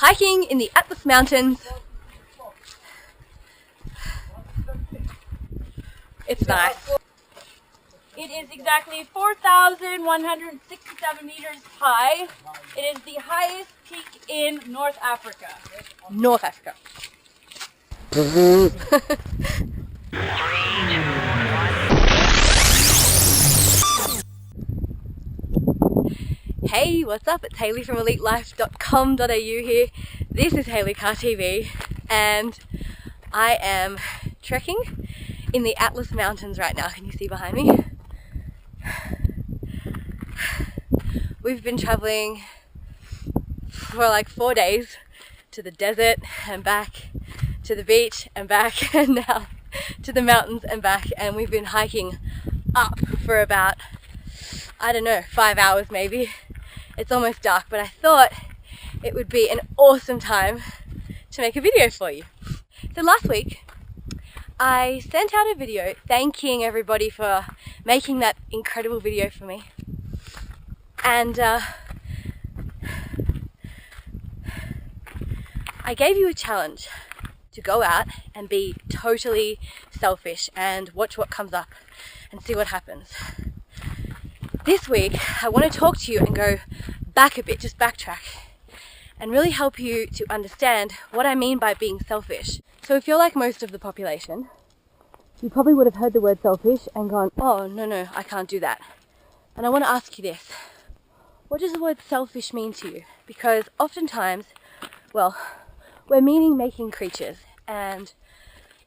hiking in the Atlas Mountains. It's nice. It is exactly 4,167 meters high. It is the highest peak in North Africa. North Africa. Hey, what's up? It's Hayley from elitelife.com.au here. This is Hayley Carr TV, and I am trekking in the Atlas Mountains right now. Can you see behind me? We've been traveling for like 4 days to the desert and back, to the beach and back, and now to the mountains and back, and we've been hiking up for about, I don't know, 5 hours maybe. It's almost dark, but I thought it would be an awesome time to make a video for you. So last week I sent out a video thanking everybody for making that incredible video for me, and I gave you a challenge to go out and be totally selfish and watch what comes up and see what happens. This week I want to talk to you and go back a bit, just backtrack, and really help you to understand what I mean by being selfish. So if you're like most of the population, you probably would have heard the word selfish and gone, oh no, I can't do that. And I want to ask you this: what does the word selfish mean to you? Because oftentimes, well, we're meaning-making creatures, and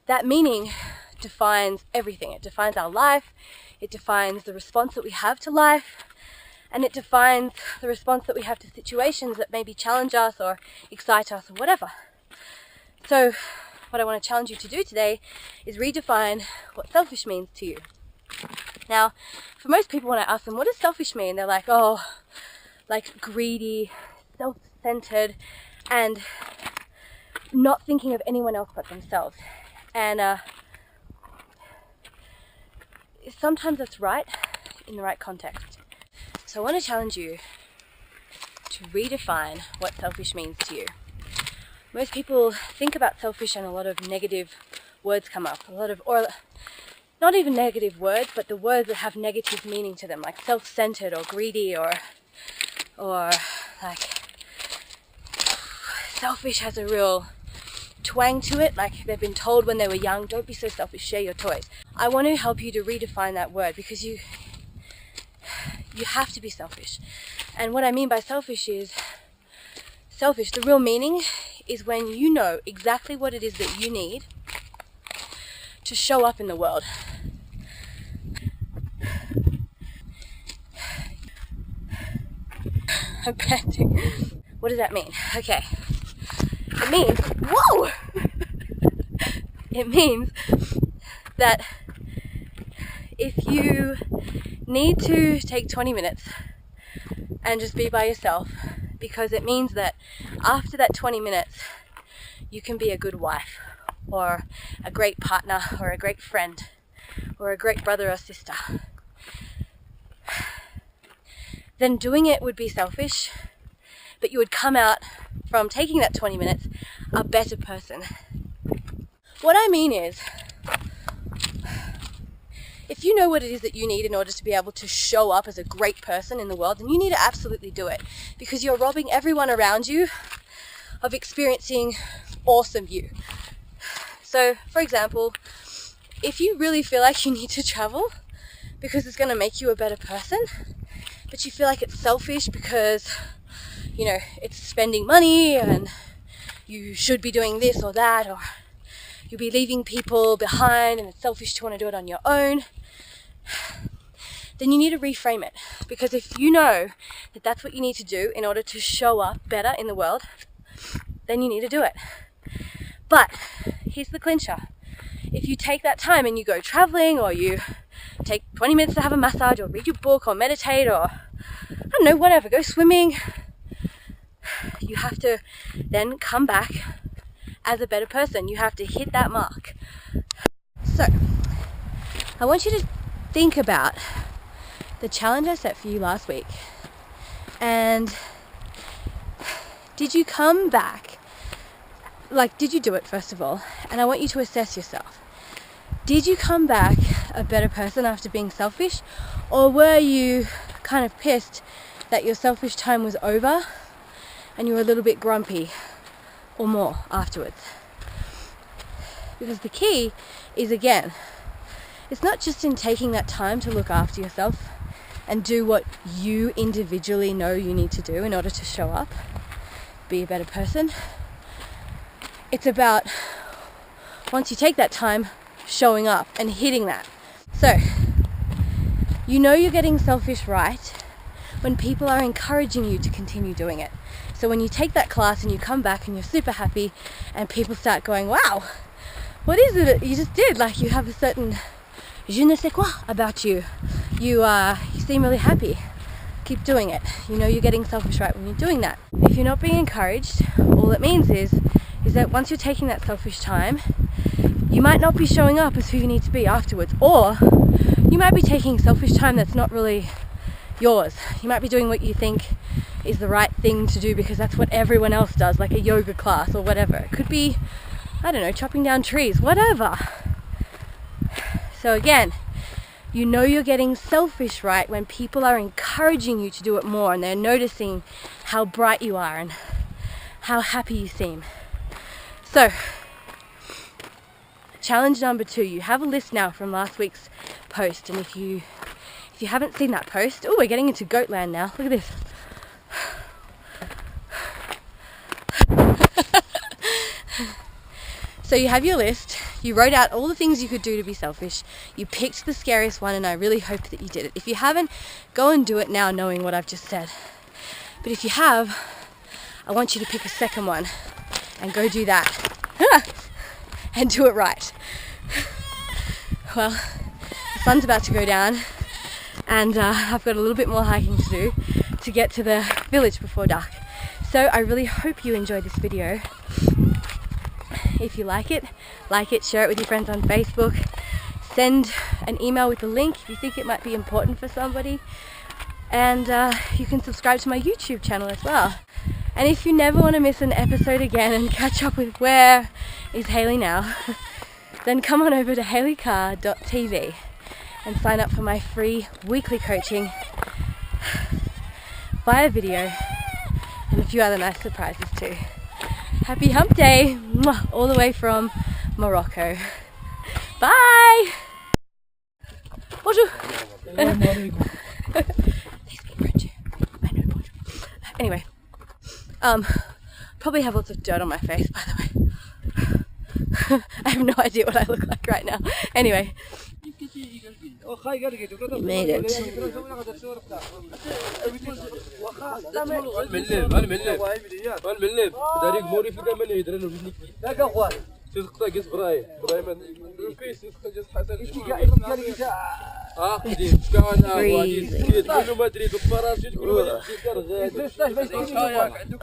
that meaning defines everything. It defines our life, it defines the response that we have to life, and it defines the response that we have to situations that maybe challenge us or excite us or whatever. So what I want to challenge you to do today is redefine what selfish means to you. Now, for most people, when I ask them, what does selfish mean? They're like, oh, like greedy, self-centered, and not thinking of anyone else but themselves. And sometimes that's right in the right context. So I want to challenge you to redefine what selfish means to you. Most people think about selfish and a lot of negative words come up. Or not even negative words, but the words that have negative meaning to them, like self-centered or greedy, or like selfish has a real twang to it, like they've been told when they were young, don't be so selfish, share your toys. I want to help you to redefine that word, because you have to be selfish. And what I mean by selfish is, the real meaning is when you know exactly what it is that you need to show up in the world. I'm panting. What does that mean? Okay. It means, whoa! It means that if you need to take 20 minutes and just be by yourself, because it means that after that 20 minutes, you can be a good wife, or a great partner, or a great friend, or a great brother or sister, then doing it would be selfish, but you would come out from taking that 20 minutes a better person. What I mean is, if you know what it is that you need in order to be able to show up as a great person in the world, then you need to absolutely do it, because you're robbing everyone around you of experiencing awesome you. So, for example, if you really feel like you need to travel because it's going to make you a better person, but you feel like it's selfish because, you know, it's spending money and you should be doing this or that, or you'll be leaving people behind and it's selfish to want to do it on your own, then you need to reframe it. Because if you know that that's what you need to do in order to show up better in the world, then you need to do it. But here's the clincher. If you take that time and you go traveling, or you take 20 minutes to have a massage, or read your book, or meditate, or I don't know, whatever, go swimming, you have to then come back as a better person. You have to hit that mark. So I want you to think about the challenge I set for you last week, and Did you come back? Like, did you do it first of all? And I want you to assess yourself. Did you come back a better person after being selfish? Or were you kind of pissed that your selfish time was over and you were a little bit grumpy or more afterwards? Because the key is, again, it's not just in taking that time to look after yourself and do what you individually know you need to do in order to show up, be a better person. It's about, once you take that time, showing up and hitting that. So, you know you're getting selfish right when people are encouraging you to continue doing it. So when you take that class and you come back and you're super happy and people start going, wow, what is it that you just did? Like, you have a certain je ne sais quoi about you. You seem really happy. Keep doing it. You know you're getting selfish right when you're doing that. If you're not being encouraged, all it means is that once you're taking that selfish time, you might not be showing up as who you need to be afterwards, or you might be taking selfish time that's not really yours. You might be doing what you think is the right thing to do because that's what everyone else does, like a yoga class or whatever. It could be, I don't know, chopping down trees, whatever. So again, you know you're getting selfish right when people are encouraging you to do it more and they're noticing how bright you are and how happy you seem. So, challenge number 2, you have a list now from last week's post, and if you haven't seen that post, oh, we're getting into goat land now, look at this. So you have your list, you wrote out all the things you could do to be selfish, you picked the scariest one, and I really hope that you did it. If you haven't, go and do it now knowing what I've just said. But if you have, I want you to pick a second one and go do that. And do it right. Well, the sun's about to go down and I've got a little bit more hiking to do to get to the village before dark. So I really hope you enjoyed this video. If you like it, share it with your friends on Facebook, send an email with the link if you think it might be important for somebody, and you can subscribe to my YouTube channel as well. And if you never want to miss an episode again and catch up with where is Hayley now, then come on over to hayleycarr.tv and sign up for my free weekly coaching via video and a few other nice surprises too. Happy hump day, all the way from Morocco. Bye! Bonjour! They speak French. I know bonjour. Anyway. Probably have lots of dirt on my face, by the way. I have no idea what I look like right now. Anyway. We made it. Breathe.